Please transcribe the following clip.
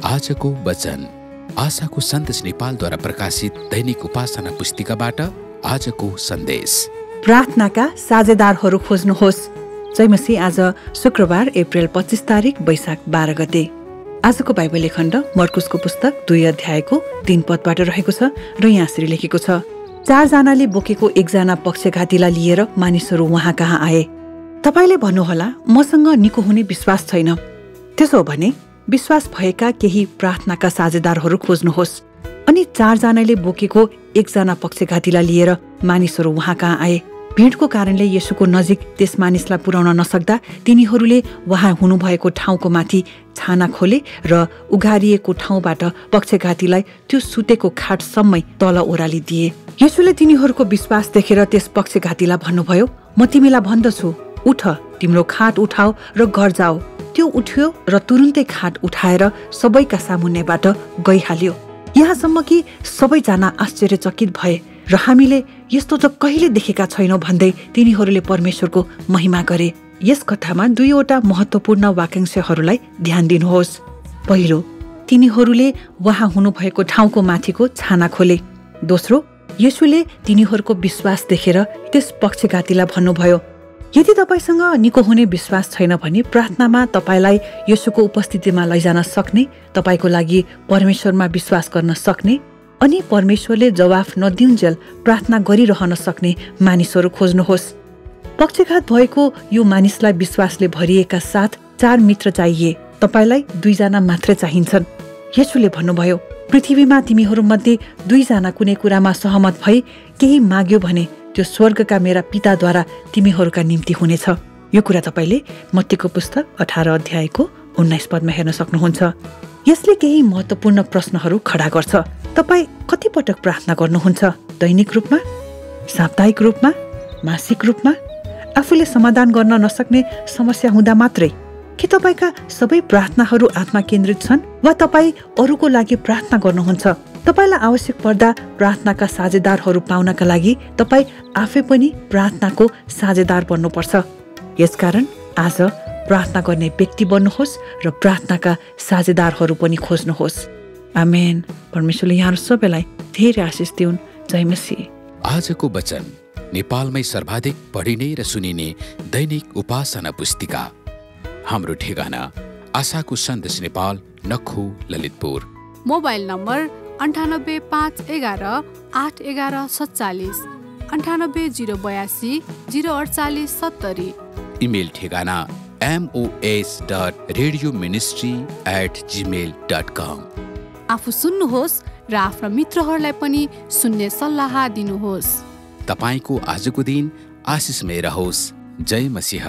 आजको वचन आशाको सन्देश नेपालद्वारा प्रकाशित दैनिक उपासना पुस्तिकाबाट आजको सन्देश। प्रार्थनाका साझेदारहरू खोज्नुहोस्। जयमसी आज शुक्रबार अप्रिल 25 तारिक वैशाख 12 गते। आजको बाइबल खण्ड मर्कुसको पुस्तक 2 अध्यायको 3 पदबाट रहेको छ र यहाँ यसरी लेखेको छ, 4 जनाले बोकेको एकजना पक्षघातीलाई लिएर मानिसहरू उहाँ कहाँ आए। तपाईले भन्नुहोला, मसँग निको हुने विश्वास छैन। त्यसो हो भने विश्वास भएका केही प्रार्थनाका साझेदारहरू खोज्नुहोस्। अनि 4 जनाले बोकेको एकजना पक्षघातीलाई लिएर मानिसहरू उहाँ कहाँ आए। भिडको कारणले येशूको नजिक त्यस मानिसलाई पुर्याउन नसक्दा तिनीहरूले उहाँ हुनुभएको ठाउँको माथि छाना खोले र उघारिएको ठाउँबाट पक्षघातीलाई त्यो सुतेको खाटसम्मै तल ओह्रालिदिए। येशूले तिनीहरूको विश्वास देखेर त्यस पक्षघातीलाई भन्नुभयो, म तिमीलाई भन्दछु, उठ, तिम्रो खाट उठाऊ र घर जाऊ। त्यो उठ्यो र तुरुन्तै खाट उठाएर सबैका सामुन्नेबाट गइहाल्यो। यहाँसम्म कि सबैजना आश्चर्यचकित भए र हामीले यस्तो त कहिले देखेका छैनौँ भन्दै तिनीहरूले परमेश्वरको महिमा गरे। यस कथामा 2वटा महत्त्वपूर्ण वाक्यांशहरूलाई ध्यान दिनुहोस्। पहिलो, तिनीहरूले उहाँ हुनुभएको ठाउँको माथिको छाना खोले। दोस्रो, येशूले तिनीहरूको विश्वास देखेर त्यस पक्षघातीलाई भन्नुभयो, यदि तपाईसँग निको हुने विश्वास छैन भने प्रार्थनामा तपाईलाई येशूको उपस्थितिमा लैजान सक्ने, तपाईको लागि परमेश्वरमा विश्वास गर्न सक्ने अनि परमेश्वरले जवाफ नदिउन्जेल प्रार्थना गरिरहन सक्ने मानिसहरू खोज्नुहोस्। पक्षघात भएको यो मानिसलाई विश्वासले भरिएका 4 मित्र चाहिए। तपाईलाई 2 जना मात्रै चाहिन्छन्। येशूले भन्नुभयो, पृथ्वीमा तिमीहरूमध्ये 2 जना कुनै कुरामा सहमत भई केही माग्यो भने त्यो स्वर्गका मेरा पिताद्वारा तिमीहरूका निम्ति हुनेछ। यो कुरा तपाईले मत्तीको पुस्तक 18 अध्यायको 19 पदमा हेर्न सक्नुहुन्छ। यसले केही महत्त्वपूर्ण प्रश्नहरू खडा गर्छ। तपाई कति पटक प्रार्थना गर्नुहुन्छ? दैनिक रूपमा, साप्ताहिक रूपमा, मासिक रूपमा? आफूले समाधान गर्न नसक्ने समस्या हुँदा मात्रै? के तपाईका सबै प्रार्थनाहरू आत्मा केन्द्रित छन् वा तपाई अरूको लागि प्रार्थना गर्नुहुन्छ? तपाईलाई आवश्यक पर्दा प्रार्थनाका साझेदारहरू पाउनका लागि तपाई आफै पनि प्रार्थनाको साझेदार बन्नुपर्छ। यसकारण आज प्रार्थना गर्ने व्यक्ति बन्नुहोस् र प्रार्थनाका साझेदारहरू पनि खोज्नुहोस्। आमेन। परमेश्वरले यहाँहरू सबैलाई धेरै आशिष दिउन्। जय मसीह। आजको वचन नेपालमै सर्वाधिक पढिने र सुनिने दैनिक उपासना पुस्तिका। हाम्रो ठेगाना आशाको सन्देश Nepal, Nakkhu, Lalitpur. Mobile number 9851 811 47, 98 082 048 70। Email ठेगाना mos.radioministry@gmail.com। आफू सुन्नुहोस् र आफ्ना मित्रहरूलाई पनि सुन्ने सल्लाह दिनुहोस्। तपाईको आजको दिन आशिषमय रहोस्। जय मसीह।